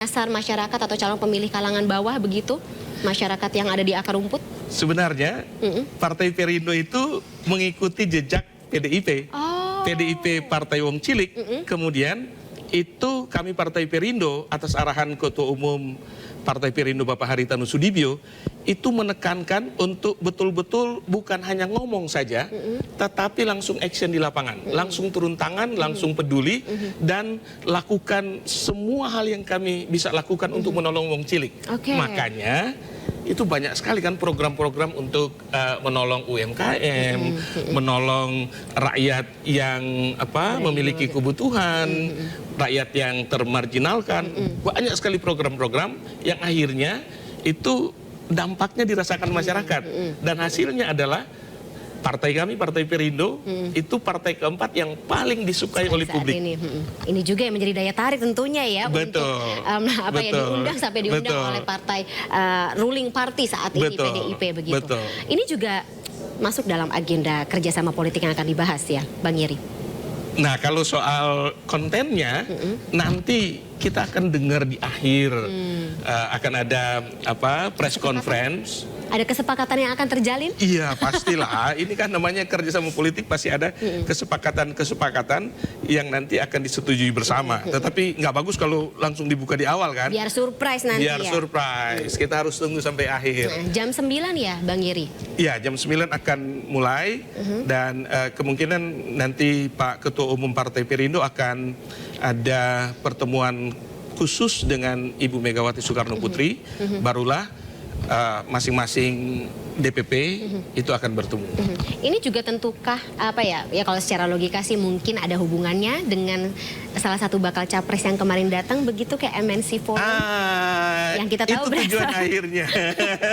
Dasar masyarakat atau calon pemilih kalangan bawah begitu, masyarakat yang ada di akar rumput? Sebenarnya Partai Perindo itu mengikuti jejak PDIP. Oh. PDIP Partai Wong Cilik, kemudian itu kami Partai Perindo atas arahan Ketua Umum Partai Perindo Bapak Haritanu Sudibyo itu menekankan untuk betul-betul bukan hanya ngomong saja, tetapi langsung action di lapangan, langsung turun tangan, langsung peduli, dan lakukan semua hal yang kami bisa lakukan untuk menolong Wong Cilik. Makanya itu banyak sekali kan program-program untuk menolong UMKM, menolong rakyat yang memiliki kebutuhan, rakyat yang termarginalkan. Banyak sekali program-program yang akhirnya itu dampaknya dirasakan masyarakat, dan hasilnya adalah partai kami, Partai Perindo, itu partai keempat yang paling disukai oleh publik. Ini juga yang menjadi daya tarik tentunya ya. Betul. Untuk diundang sampai diundang oleh partai ruling party saat ini, PDIP begitu. Betul. Ini juga masuk dalam agenda kerjasama politik yang akan dibahas ya, Bang Yeri. Nah, kalau soal kontennya nanti kita akan dengar di akhir, akan ada press conference. Ada kesepakatan yang akan terjalin? Iya, pastilah. Ini kan namanya kerjasama politik, pasti ada kesepakatan-kesepakatan yang nanti akan disetujui bersama. Tetapi nggak bagus kalau langsung dibuka di awal kan? Biar surprise nanti. Biar surprise. Kita harus tunggu sampai akhir. Jam 9 ya, Bang Yeri? Iya, jam 9 akan mulai, dan kemungkinan nanti Pak Ketua Umum Partai Perindo akan ada pertemuan khusus dengan Ibu Megawati Soekarno Putri, barulah masing-masing DPP itu akan bertemu. Ini juga tentukah ya kalau secara logika sih mungkin ada hubungannya dengan salah satu bakal capres yang kemarin datang begitu, kayak MNC Forum yang kita tahu itu tujuan akhirnya.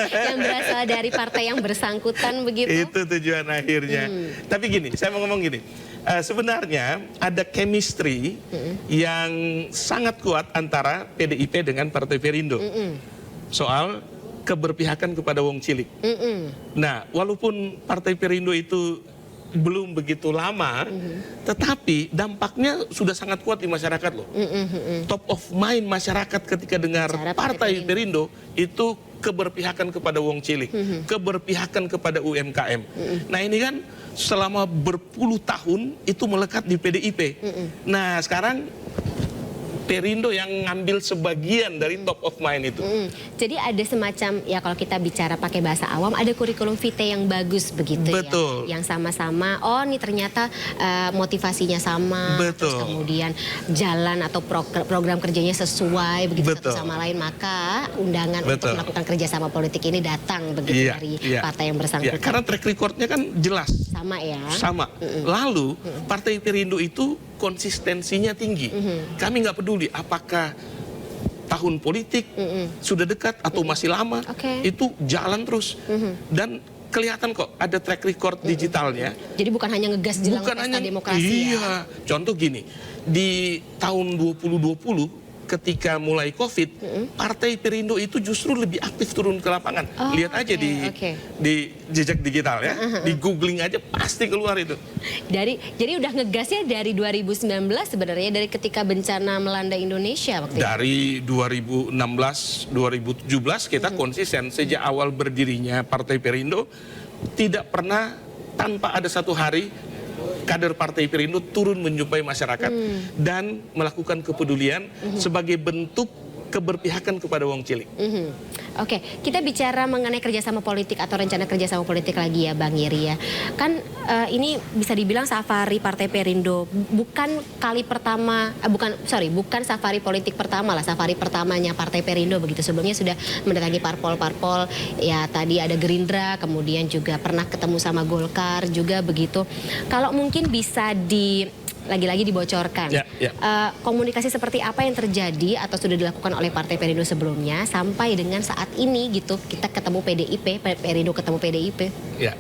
Yang berasal dari partai yang bersangkutan begitu. Itu tujuan akhirnya. Tapi gini, saya mau ngomong gini. Sebenarnya ada chemistry yang sangat kuat antara PDIP dengan Partai Perindo. Soal keberpihakan kepada Wong Cilik. Nah, walaupun Partai Perindo itu belum begitu lama, tetapi dampaknya sudah sangat kuat di masyarakat loh. Top of mind masyarakat ketika dengar Partai Perindo itu keberpihakan kepada Wong Cilik, keberpihakan kepada UMKM. Nah, ini kan selama berpuluh tahun itu melekat di PDIP. Nah, sekarang Perindo yang ngambil sebagian dari top of mind itu. Jadi ada semacam, ya kalau kita bicara pakai bahasa awam, ada kurikulum vitae yang bagus begitu. Betul. Ya. Yang sama-sama, oh ini ternyata motivasinya sama. Betul. Terus kemudian jalan atau program kerjanya sesuai begitu. Betul. Satu sama lain, maka undangan untuk melakukan kerjasama politik ini datang begitu dari partai yang bersangkutan. Karena track recordnya kan jelas. Sama ya. Sama. Lalu Partai Perindo itu konsistensinya tinggi. Kami nggak peduli apakah tahun politik sudah dekat atau masih lama, itu jalan terus. Dan kelihatan kok ada track record digitalnya. Jadi bukan hanya ngegas jelang pesta demokrasi ya. Contoh gini, di tahun 2020 ketika mulai COVID, Partai Perindo itu justru lebih aktif turun ke lapangan. Lihat aja di jejak digital ya, di googling aja pasti keluar itu. Jadi udah ngegasnya dari 2019 sebenarnya, dari ketika bencana melanda Indonesia waktu itu. Dari 2016, 2017 kita konsisten sejak awal berdirinya Partai Perindo, tidak pernah tanpa ada satu hari kader Partai Perindo turun menjumpai masyarakat dan melakukan kepedulian sebagai bentuk keberpihakan kepada Wong Cilik. Oke, kita bicara mengenai kerjasama politik atau rencana kerjasama politik lagi ya, Bang Yeri ya. Kan ini bisa dibilang safari Partai Perindo bukan kali pertama, bukan safari politik pertama lah, safari pertamanya Partai Perindo begitu. Sebelumnya sudah mendatangi parpol-parpol, ya tadi ada Gerindra, kemudian juga pernah ketemu sama Golkar juga begitu. Kalau mungkin bisa lagi-lagi dibocorkan. Komunikasi seperti apa yang terjadi atau sudah dilakukan oleh Partai Perindo sebelumnya sampai dengan saat ini gitu, kita ketemu PDIP, Perindo ketemu PDIP. Ya,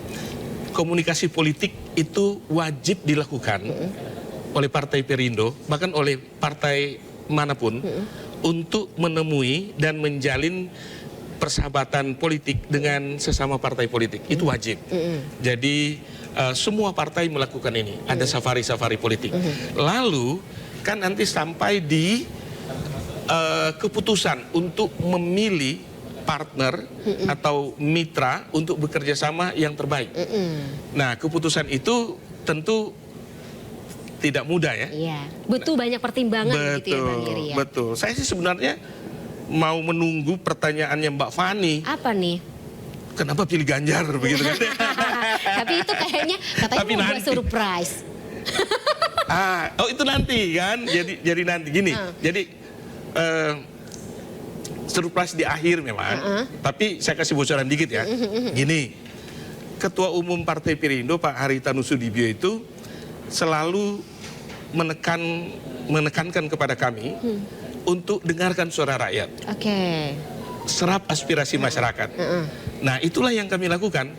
komunikasi politik itu wajib dilakukan oleh Partai Perindo, bahkan oleh partai manapun, untuk menemui dan menjalin persahabatan politik dengan sesama partai politik. Itu wajib. Jadi semua partai melakukan ini. Ada safari-safari politik. Lalu kan nanti sampai di keputusan untuk memilih partner atau mitra untuk bekerja sama yang terbaik. Nah, keputusan itu tentu tidak mudah ya. Iya, butuh banyak pertimbangan gitu ya Bang Giri ya. Betul. Saya sih sebenarnya mau menunggu pertanyaannya Mbak Fani. Apa nih? Kenapa pilih Ganjar begitu kan? Tapi itu katanya Tapi mau buat nanti. surprise. Oh itu nanti kan? Jadi nanti gini. Jadi surprise di akhir memang. Tapi saya kasih bocoran dikit ya. Gini, Ketua Umum Partai Perindo Pak Haritanu Sudibyo itu selalu menekankan kepada kami untuk dengarkan suara rakyat. Oke. Serap aspirasi masyarakat. Nah, itulah yang kami lakukan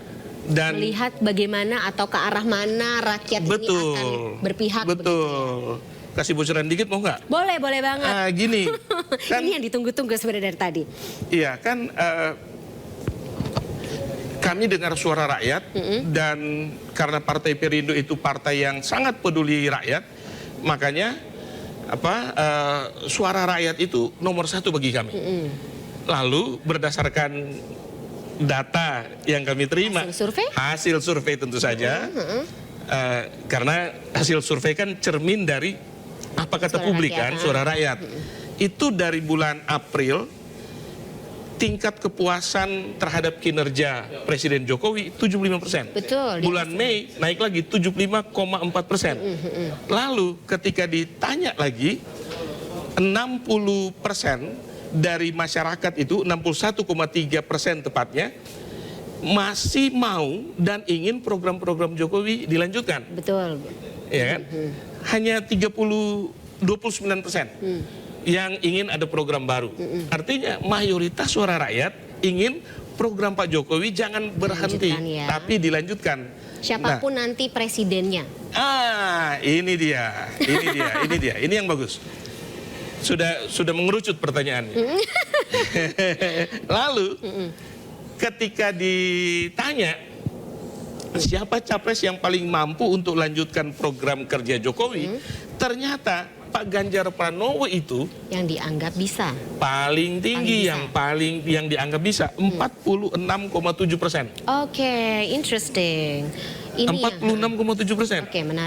dan Melihat bagaimana atau ke arah mana rakyat ini akan berpihak. Betul. Kasih bocoran dikit mau nggak? Boleh banget. Gini, kan, Ini yang ditunggu-tunggu sebenarnya dari tadi. iya kan kami dengar suara rakyat dan karena Partai Perindo itu partai yang sangat peduli rakyat, makanya suara rakyat itu nomor satu bagi kami. Lalu berdasarkan data yang kami terima, hasil survei tentu saja, karena hasil survei kan cermin dari apa kata Suara publik rakyat, kan, suara rakyat. Itu dari bulan April, tingkat kepuasan terhadap kinerja Presiden Jokowi 75%. Betul. Bulan Mei naik lagi 75,4%. Lalu ketika ditanya lagi, 60% dari masyarakat itu, 61,3% tepatnya, masih mau dan ingin program-program Jokowi dilanjutkan. Betul. Ya kan? Hanya 29% yang ingin ada program baru. Artinya mayoritas suara rakyat ingin program Pak Jokowi jangan berhenti, Dilanjutkan, ya. tapi dilanjutkan. Siapapun nanti presidennya. Ini dia. Ini yang bagus. Sudah mengerucut pertanyaannya. Lalu ketika ditanya siapa capres yang paling mampu untuk lanjutkan program kerja Jokowi, ternyata Pak Ganjar Pranowo itu Yang dianggap bisa. paling tinggi, yang dianggap bisa 46,7%. Oke, interesting. Ini 46,7%. Oke, menarik.